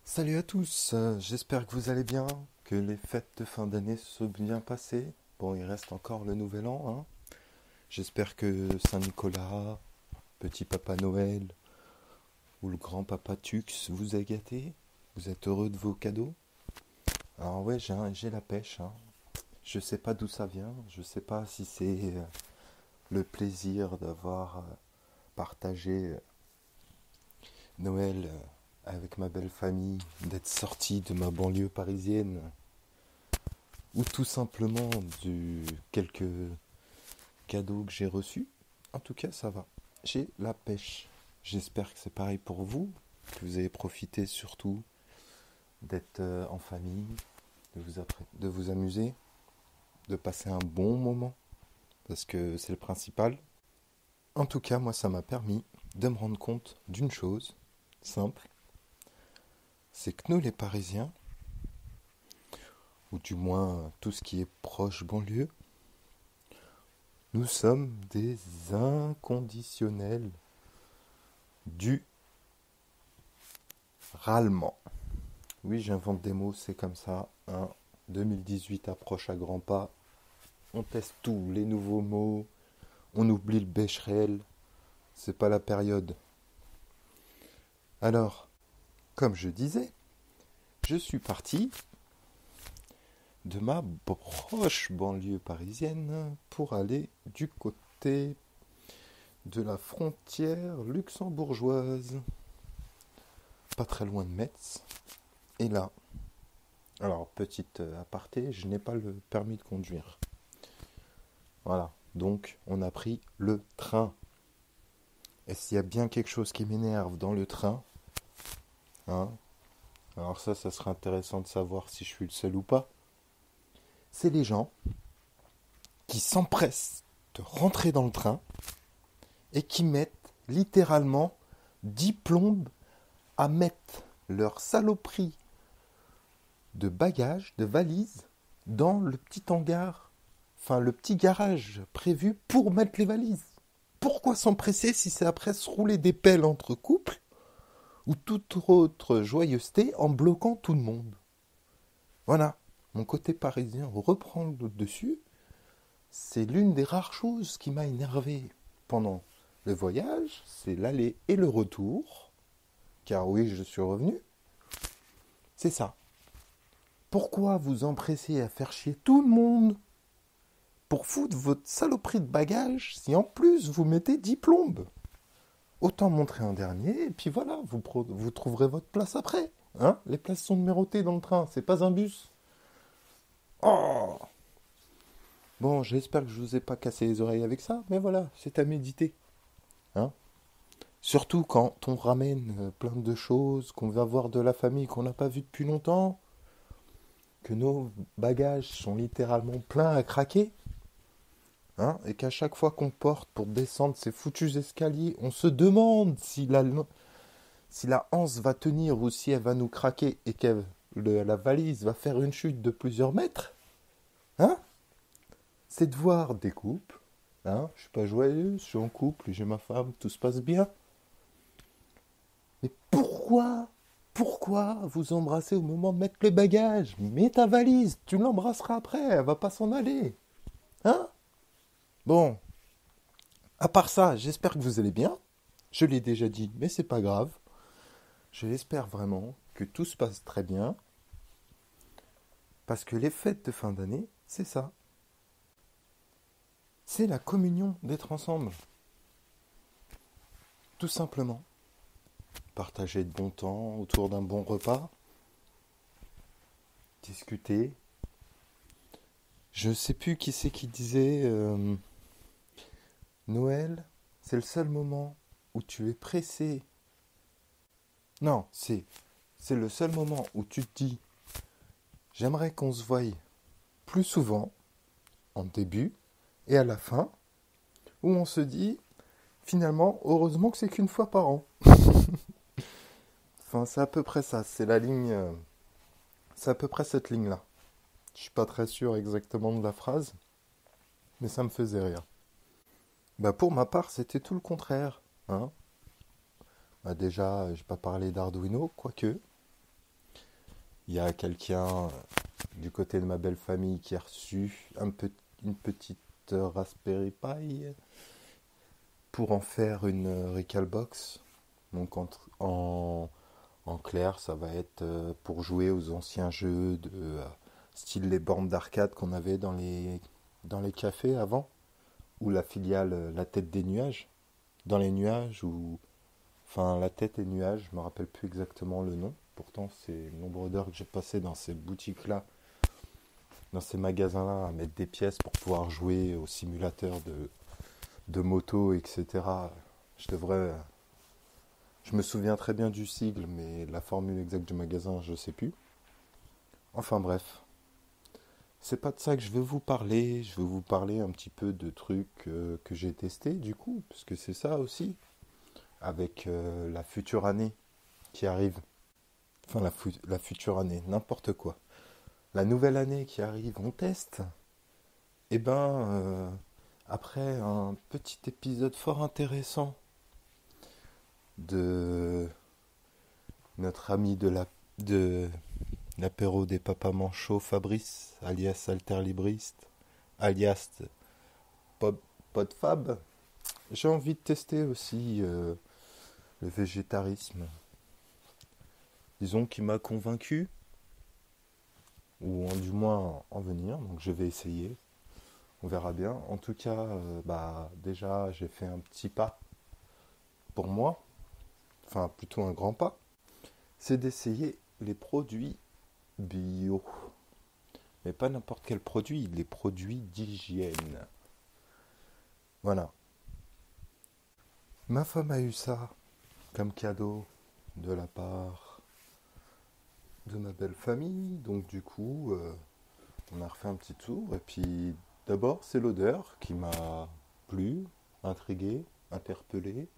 Salut à tous, j'espère que vous allez bien, que les fêtes de fin d'année se sont bien passées. Bon, il reste encore le nouvel an, hein. J'espère que Saint-Nicolas, petit Papa Noël ou le grand Papa Tux vous a gâté. Vous êtes heureux de vos cadeaux. Alors ouais, j'ai la pêche, hein. Je sais pas d'où ça vient, je sais pas si c'est le plaisir d'avoir partagé Noël avec ma belle famille, d'être sorti de ma banlieue parisienne ou tout simplement du quelques cadeaux que j'ai reçus. En tout cas, ça va. J'ai la pêche. J'espère que c'est pareil pour vous, que vous avez profité surtout d'être en famille, de vous amuser, de passer un bon moment, parce que c'est le principal. En tout cas, moi, ça m'a permis de me rendre compte d'une chose simple, c'est que nous, les Parisiens, ou du moins tout ce qui est proche banlieue, nous sommes des inconditionnels du râlement. Oui, j'invente des mots, c'est comme ça, hein. 2018 approche à grands pas. On teste tout, les nouveaux mots. On oublie le bécherel. C'est pas la période. Alors, comme je disais, je suis parti de ma proche banlieue parisienne pour aller du côté de la frontière luxembourgeoise. Pas très loin de Metz. Et là, alors petite aparté, je n'ai pas le permis de conduire. Voilà, donc on a pris le train. Et s'il y a bien quelque chose qui m'énerve dans le train, hein, alors ça serait intéressant de savoir si je suis le seul ou pas, c'est les gens qui s'empressent de rentrer dans le train et qui mettent littéralement 10 plombes à mettre leur saloperie de bagages, de valises, dans le petit hangar, enfin le petit garage prévu pour mettre les valises. Pourquoi s'empresser si c'est après se rouler des pelles entre couples ou toute autre joyeuseté en bloquant tout le monde? Voilà, mon côté parisien reprend le dessus. C'est l'une des rares choses qui m'a énervé pendant le voyage, c'est l'aller et le retour, car oui, je suis revenu. C'est ça. Pourquoi vous empressez à faire chier tout le monde pour foutre votre saloperie de bagages si en plus vous mettez 10 plombes? Autant montrer un dernier, et puis voilà, vous trouverez votre place après. Hein, les places sont numérotées dans le train, c'est pas un bus. Oh, bon, j'espère que je vous ai pas cassé les oreilles avec ça, mais voilà, c'est à méditer. Hein, surtout quand on ramène plein de choses, qu'on va voir de la famille qu'on n'a pas vue depuis longtemps, que nos bagages sont littéralement pleins à craquer. Hein, et qu'à chaque fois qu'on porte pour descendre ces foutus escaliers, on se demande si la anse va tenir ou si elle va nous craquer et que la valise va faire une chute de plusieurs mètres. Hein, c'est de voir des couples. Hein, je suis pas joyeux, je suis en couple, j'ai ma femme, tout se passe bien. Mais pourquoi vous embrasser au moment de mettre le bagage? Mets ta valise, tu l'embrasseras après, elle va pas s'en aller. Hein, bon, à part ça, j'espère que vous allez bien. Je l'ai déjà dit, mais c'est pas grave. Je l'espère vraiment que tout se passe très bien. Parce que les fêtes de fin d'année, c'est ça. C'est la communion d'être ensemble. Tout simplement. Partager de bons temps autour d'un bon repas. Discuter. Je sais plus qui c'est qui disait Noël, c'est le seul moment où tu es pressé. Non, c'est le seul moment où tu te dis j'aimerais qu'on se voie plus souvent, en début et à la fin, où on se dit finalement, heureusement que c'est qu'une fois par an. Enfin, c'est à peu près ça, c'est la ligne, c'est à peu près cette ligne-là. Je suis pas très sûr exactement de la phrase, mais ça me faisait rire. Bah pour ma part, c'était tout le contraire, hein. Bah déjà, j'ai pas parlé d'Arduino, quoique. Il y a quelqu'un du côté de ma belle famille qui a reçu une petite Raspberry Pi pour en faire une Recalbox. Donc en clair, ça va être pour jouer aux anciens jeux de style les bornes d'arcade qu'on avait dans les cafés avant, ou la filiale La Tête des Nuages. Dans les nuages, ou enfin La Tête et Nuages, je me rappelle plus exactement le nom. Pourtant, c'est le nombre d'heures que j'ai passé dans ces boutiques-là, dans ces magasins-là, à mettre des pièces pour pouvoir jouer aux simulateurs de moto, etc. Je devrais. Je me souviens très bien du sigle, mais la formule exacte du magasin, je sais plus. Enfin bref, c'est pas de ça que je veux vous parler. Je veux vous parler un petit peu de trucs que j'ai testés du coup, parce que c'est ça aussi, avec la future année qui arrive. Enfin, la future année, n'importe quoi. La nouvelle année qui arrive, on teste. Et ben, après un petit épisode fort intéressant de notre ami de l'apéro des papas manchots Fabrice, alias Alterlibriste, alias Pod, Podfab, j'ai envie de tester aussi le végétarisme. Disons qu'il m'a convaincu, ou du moins en venir, donc je vais essayer. On verra bien. En tout cas, déjà j'ai fait un petit pas pour moi, enfin plutôt un grand pas, c'est d'essayer les produits bio. Mais pas n'importe quel produit, les produits d'hygiène. Voilà. Ma femme a eu ça comme cadeau de la part de ma belle famille. Donc du coup, on a refait un petit tour. Et puis d'abord, c'est l'odeur qui m'a plu, intrigué, interpellé.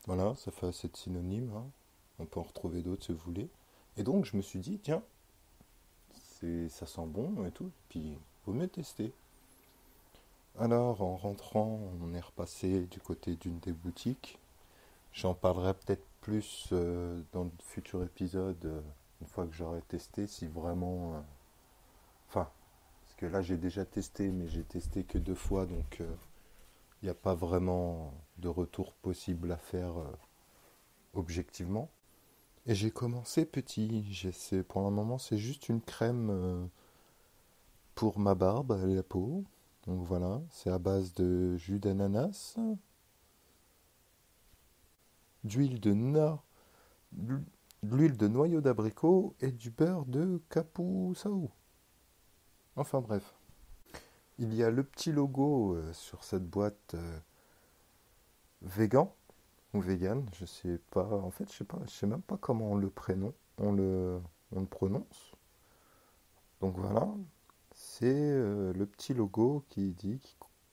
Voilà, ça fait assez de synonymes, hein. On peut en retrouver d'autres si vous voulez. Et donc je me suis dit, tiens, ça sent bon et tout. Puis vaut mieux tester. Alors, en rentrant, on est repassé du côté d'une des boutiques. J'en parlerai peut-être plus dans de futurs épisodes, une fois que j'aurai testé, si vraiment... Enfin, parce que là j'ai déjà testé, mais j'ai testé que 2 fois, donc il n'y a pas vraiment de retour possible à faire objectivement. Et j'ai commencé petit. Pour le moment, c'est juste une crème pour ma barbe et la peau. Donc voilà, c'est à base de jus d'ananas, d'huile de na- de l'huile de noyau d'abricot et du beurre de cacao. Enfin bref. Il y a le petit logo sur cette boîte vegan ou vegan, je sais pas. En fait, je sais même pas comment on le prononce. Donc voilà, c'est le petit logo qui dit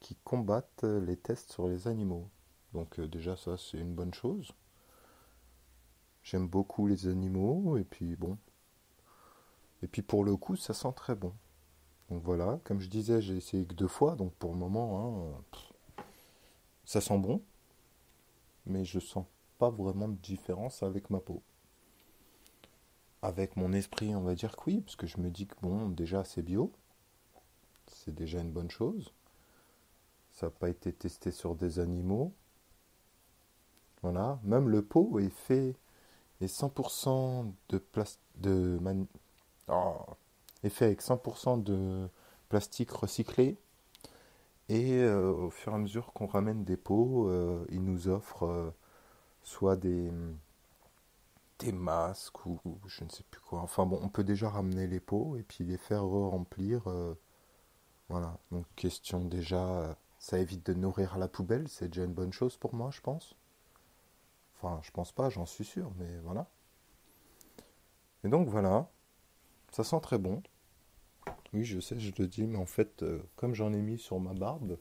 qui combattent les tests sur les animaux. Donc déjà ça c'est une bonne chose. J'aime beaucoup les animaux et puis bon. Et puis pour le coup ça sent très bon. Donc voilà, comme je disais j'ai essayé que 2 fois, donc pour le moment hein, ça sent bon, mais je sens pas vraiment de différence avec ma peau. Avec mon esprit on va dire que oui, parce que je me dis que bon déjà c'est bio, c'est déjà une bonne chose. Ça n'a pas été testé sur des animaux. Voilà, même le pot est fait est 100% oh, est fait avec 100% de plastique recyclé. Et au fur et à mesure qu'on ramène des pots, ils nous offrent soit des masques ou je ne sais plus quoi. Enfin bon, on peut déjà ramener les pots et puis les faire remplir. Voilà, donc question déjà, ça évite de nourrir la poubelle, c'est déjà une bonne chose pour moi, je pense. Enfin, je pense pas, j'en suis sûr, mais voilà. Et donc voilà, ça sent très bon. Oui, je sais, je le dis, mais en fait, comme j'en ai mis sur ma barbe,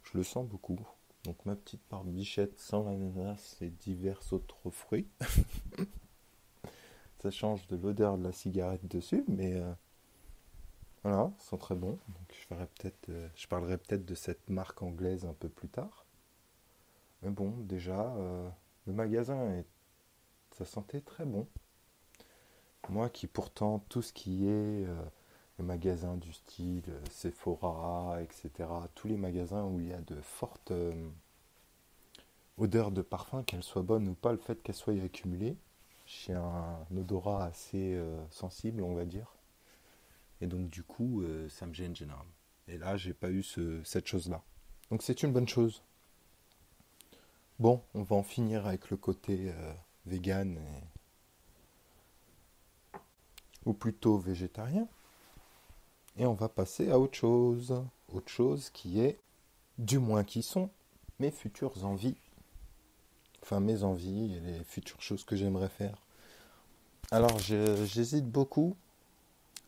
je le sens beaucoup. Donc ma petite barbichette sans l'ananas et divers autres fruits. Ça change de l'odeur de la cigarette dessus, mais voilà, ça sent très bon. Donc je parlerai peut-être de cette marque anglaise un peu plus tard. Mais bon, déjà, le magasin ça sentait très bon. Moi qui pourtant tout ce qui est les magasins du style Sephora, etc., tous les magasins où il y a de fortes odeurs de parfum, qu'elles soient bonnes ou pas, le fait qu'elles soient accumulées, j'ai un odorat assez sensible, on va dire. Et donc du coup, ça me gêne généralement. Et là, j'ai pas eu cette chose-là. Donc c'est une bonne chose. Bon, on va en finir avec le côté vegan, ou plutôt végétarien. Et on va passer à autre chose. Autre chose qui est, du moins qui sont, mes futures envies. Enfin, mes envies et les futures choses que j'aimerais faire. Alors, j'hésite beaucoup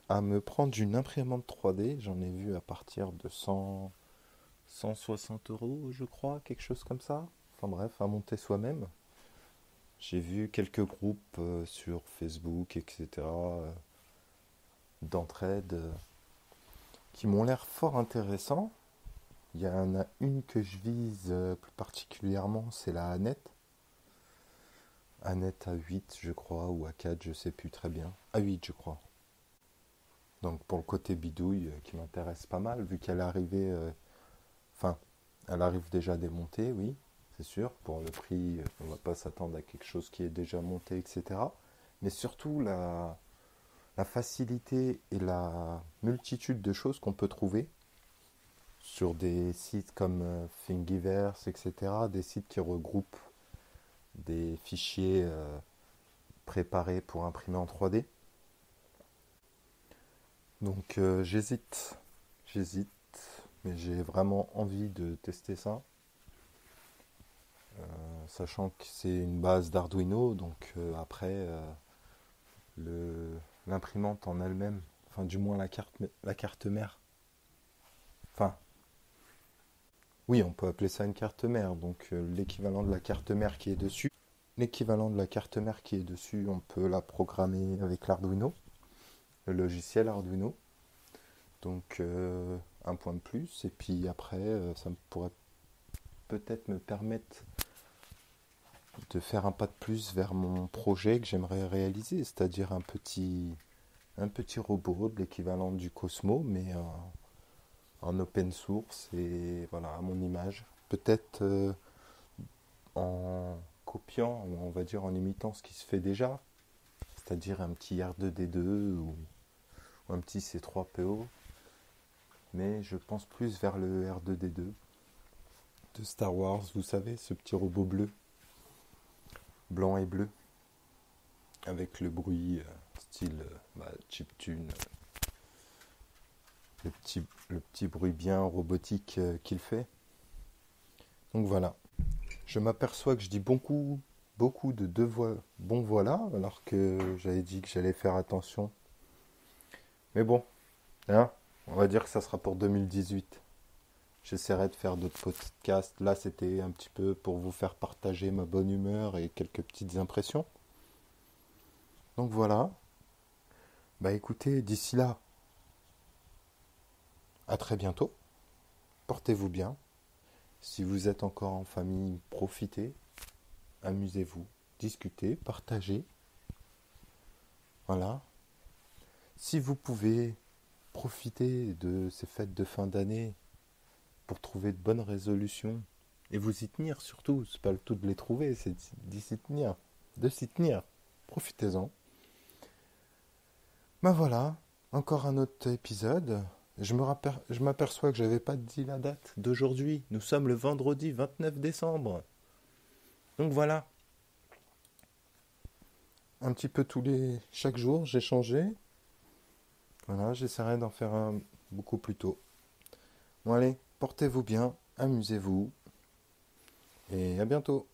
à me prendre une imprimante 3D. J'en ai vu à partir de 160 euros, je crois, quelque chose comme ça. Enfin bref, à monter soi-même. J'ai vu quelques groupes sur Facebook, etc., d'entraide qui m'ont l'air fort intéressants. Il y en a une que je vise plus particulièrement, c'est la Annette. Annette à 8, je crois, ou à 4, je sais plus très bien. À 8, je crois. Donc pour le côté bidouille qui m'intéresse pas mal, vu qu'elle est arrivée, enfin, elle arrive déjà démontée, oui, c'est sûr. Pour le prix, on va pas s'attendre à quelque chose qui est déjà monté, etc. Mais surtout la facilité et la multitude de choses qu'on peut trouver sur des sites comme Thingiverse, etc. Des sites qui regroupent des fichiers préparés pour imprimer en 3D. Donc j'hésite, mais j'ai vraiment envie de tester ça. Sachant que c'est une base d'Arduino, donc après l'imprimante en elle-même, enfin du moins la carte mère. Enfin, oui, on peut appeler ça une carte mère, donc l'équivalent de la carte mère qui est dessus. L'équivalent de la carte mère qui est dessus, on peut la programmer avec l'Arduino, le logiciel Arduino. Donc un point de plus, et puis après, ça pourrait peut-être me permettre de faire un pas de plus vers mon projet que j'aimerais réaliser, c'est-à-dire un petit robot de l'équivalent du Cosmo, mais en open source et voilà, à mon image. Peut-être en copiant, ou on va dire en imitant ce qui se fait déjà, c'est-à-dire un petit R2D2 ou un petit C3PO, mais je pense plus vers le R2D2 de Star Wars, vous savez, ce petit robot bleu, blanc et bleu, avec le bruit style chiptune, le petit bruit bien robotique qu'il fait. Donc voilà, je m'aperçois que je dis beaucoup de deux voix, bon voilà, alors que j'avais dit que j'allais faire attention. Mais bon, hein, on va dire que ça sera pour 2018. J'essaierai de faire d'autres podcasts. Là, c'était un petit peu pour vous faire partager ma bonne humeur et quelques petites impressions. Donc voilà. Bah écoutez, d'ici là, à très bientôt. Portez-vous bien. Si vous êtes encore en famille, profitez, amusez-vous, discutez, partagez. Voilà. Si vous pouvez profiter de ces fêtes de fin d'année pour trouver de bonnes résolutions et vous y tenir surtout, c'est pas le tout de les trouver, c'est d'y s'y tenir, de s'y tenir. Profitez-en. Ben voilà, encore un autre épisode. Je m'aperçois que j'avais pas dit la date d'aujourd'hui. Nous sommes le vendredi 29 décembre. Donc voilà. Un petit peu chaque jour, j'ai changé. Voilà, j'essaierai d'en faire un beaucoup plus tôt. Bon allez, portez-vous bien, amusez-vous et à bientôt.